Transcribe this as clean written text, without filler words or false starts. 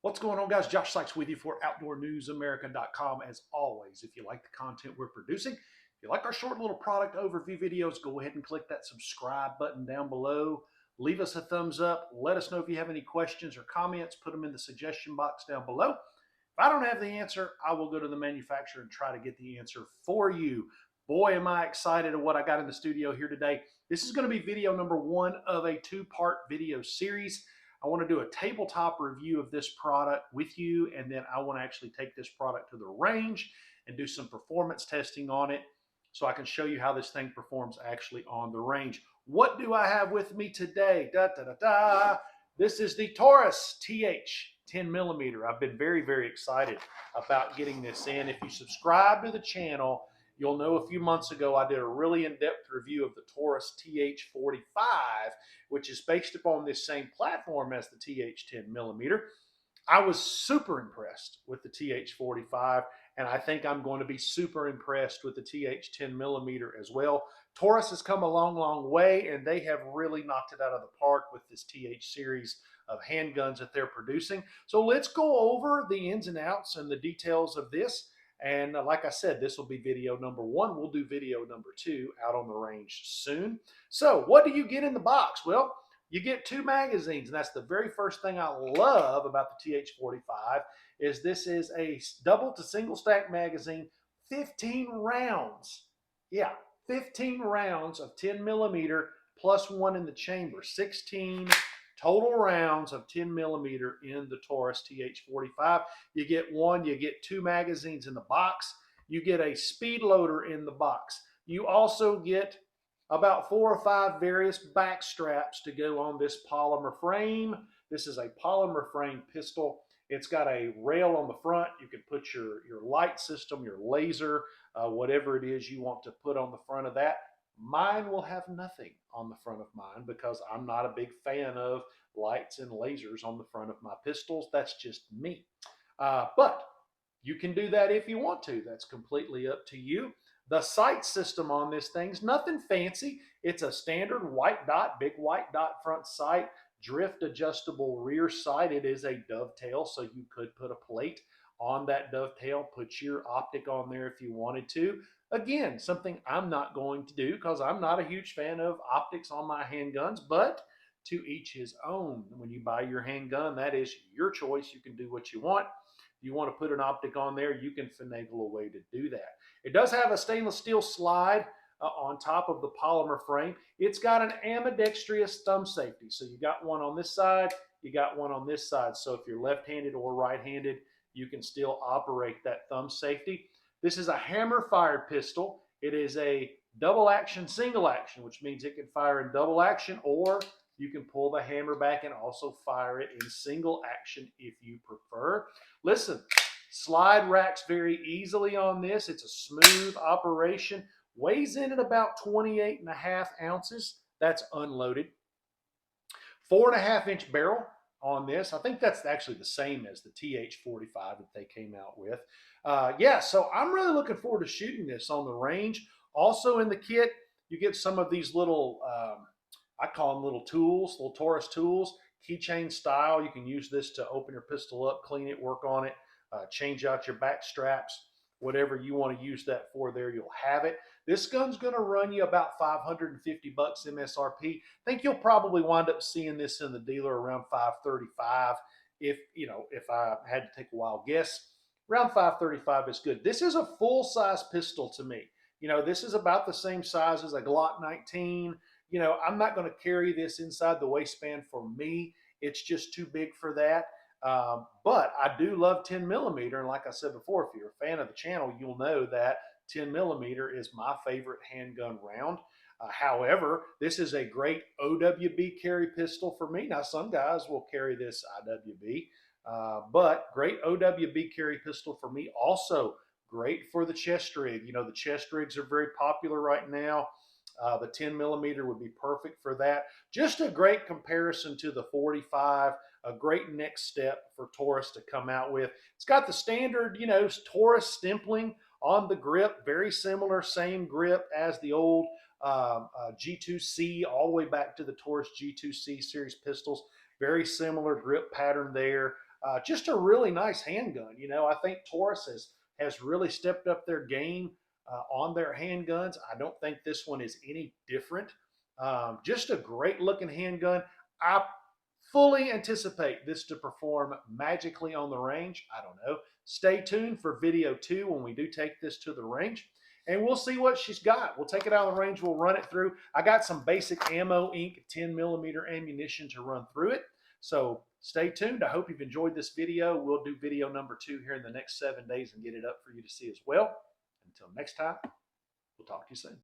What's going on, guys? Josh Sykes with you for OutdoorNewsAmerica.com. As always, if you like the content we're producing, if you like our short little product overview videos, go ahead and click that subscribe button down below. Leave us a thumbs up. Let us know if you have any questions or comments. Put them in the suggestion box down below. If I don't have the answer, I will go to the manufacturer and try to get the answer for you. Boy, am I excited of what I got in the studio here today. This is going to be video number one of a two-part video series. I want to do a tabletop review of this product with you, and then I want to actually take this product to the range and do some performance testing on it so I can show you how this thing performs actually on the range. What do I have with me today? This is the Taurus TH 10 millimeter. I've been very excited about getting this in. If you subscribe to the channel, you'll know a few months ago I did a really in-depth review of the Taurus TH45, which is based upon this same platform as the TH10 millimeter. I was super impressed with the TH45, and I think I'm going to be super impressed with the TH10 millimeter as well. Taurus has come a long way, and they have really knocked it out of the park with this TH series of handguns that they're producing. So let's go over the ins and outs and the details of this. And like I said, this will be video number one. We'll do video number two out on the range soon. So what do you get in the box? Well, you get two magazines, and that's the very first thing I love about the TH45 is this is a double to single stack magazine, 15 rounds. Yeah, 15 rounds of 10 millimeter plus one in the chamber, 16 total rounds of 10 millimeter in the Taurus TH45. You get two magazines in the box. You get a speed loader in the box. You also get about 4 or 5 various back straps to go on this polymer frame. This is a polymer frame pistol. It's got a rail on the front. You can put your light system, your laser, whatever it is you want to put on the front of that. Mine will have nothing on the front of mine because I'm not a big fan of lights and lasers on the front of my pistols. That's just me. But you can do that if you want to. That's completely up to you. The sight system on this thing's nothing fancy. It's a standard white dot, big white dot front sight, drift adjustable rear sight. It is a dovetail, so you could put a plate on that dovetail, put your optic on there if you wanted to. Again, something I'm not going to do because I'm not a huge fan of optics on my handguns, but to each his own. When you buy your handgun, that is your choice. You can do what you want. If you want to put an optic on there, you can finagle a way to do that. It does have a stainless steel slide on top of the polymer frame. It's got an ambidextrous thumb safety. So you got one on this side, you got one on this side. So if you're left-handed or right-handed, you can still operate that thumb safety. This is a hammer-fired pistol. It is a double action, single action, which means it can fire in double action, or you can pull the hammer back and also fire it in single action if you prefer. Listen, slide racks very easily on this. It's a smooth operation. Weighs in at about 28.5 ounces. That's unloaded. 4.5-inch barrel on this. I think that's actually the same as the TH45 that they came out with. Yeah, so I'm really looking forward to shooting this on the range. Also in the kit, you get some of these little, I call them little tools, little Taurus tools, keychain style. You can use this to open your pistol up, clean it, work on it, change out your back straps, whatever you want to use that for there, you'll have it. This gun's going to run you about $550 MSRP. I think you'll probably wind up seeing this in the dealer around $535. If I had to take a wild guess, around $535 is good. This is a full-size pistol to me. This is about the same size as a Glock 19. I'm not going to carry this inside the waistband for me. It's just too big for that. But I do love 10 millimeter. And like I said before, if you're a fan of the channel, you'll know that 10 millimeter is my favorite handgun round. However, this is a great OWB carry pistol for me. Now, some guys will carry this IWB, but great OWB carry pistol for me. Also great for the chest rig. The chest rigs are very popular right now. The 10 millimeter would be perfect for that. Just a great comparison to the 45, a great next step for Taurus to come out with. It's got the standard, Taurus stempling on the grip, very similar, same grip as the old G2C, all the way back to the Taurus G2C series pistols. Very similar grip pattern there. Just a really nice handgun. You know, I think Taurus has really stepped up their game on their handguns. I don't think this one is any different. Just a great looking handgun. I fully anticipate this to perform magically on the range. I don't know. Stay tuned for video 2 when we do take this to the range. And we'll see what she's got. We'll take it out of the range. We'll run it through. I got some basic ammo ink 10 millimeter ammunition to run through it. So stay tuned. I hope you've enjoyed this video. We'll do video number 2 here in the next 7 days and get it up for you to see as well. Until next time, we'll talk to you soon.